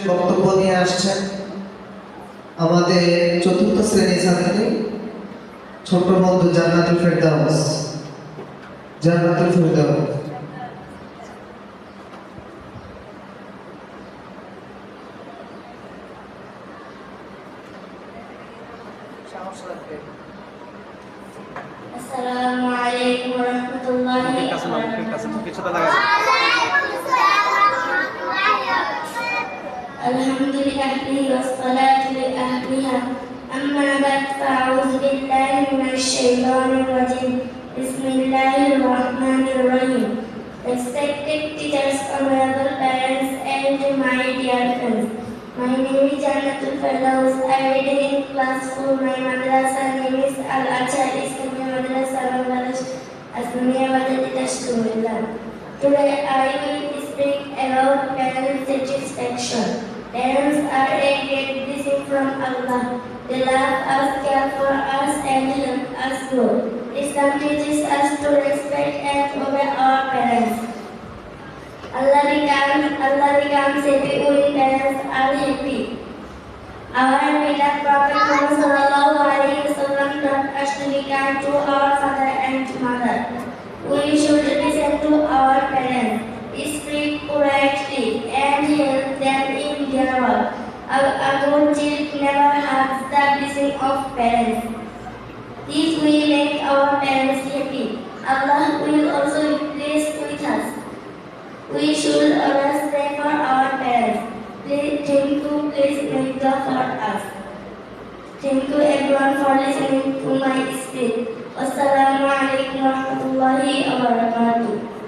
বক্তব্য নিয়ে আসছেন আমাদের চতুর্থ শ্রেণীর ছাত্রী ছোট বন্ধু জান্নাতুল ফেরদাউস। জান্নাতুল ফেরদাউস আসসালামু আলাইকুম ওয়া রাহমাতুল্লাহি ওয়া বারাকাতুহু। আলহামদুলিল্লাহি ওয়াসসালাতু লিআহলিহা আম্মা বা'দ ফাআউযু বিল্লাহি মিনাশ শাইতানির রাজীম বিসমিল্লাহির রাহমানির রহিম। Respected teachers, honorable parents and my dear friends, my name is Jannatul Firdaus. I read in class 4. My madrasa name is Al-Azhar Islamic Madrasa Bangladesh, Asmiya Wadati Tashkilullah. Today I will speak about parent satisfaction. Parents are a great blessing from Allah. They love us, care for us, and help us grow. Islam teaches us to respect and obey our parents. Allah becomes happy when parents are happy. Our beloved Prophet Muhammad sallallahu alaihi wasallam taught us to be kind to our father and mother. We should listen to our parents, speak politely, and help them in their work. A good child never has the blessing of parents. If we make our parents happy, Allah will also be pleased with us. We should always pray for our parents. Please make dua for us. Thank you everyone for listening to my speech. Wassalamu alaikum warahmatullahi wabarakatuh.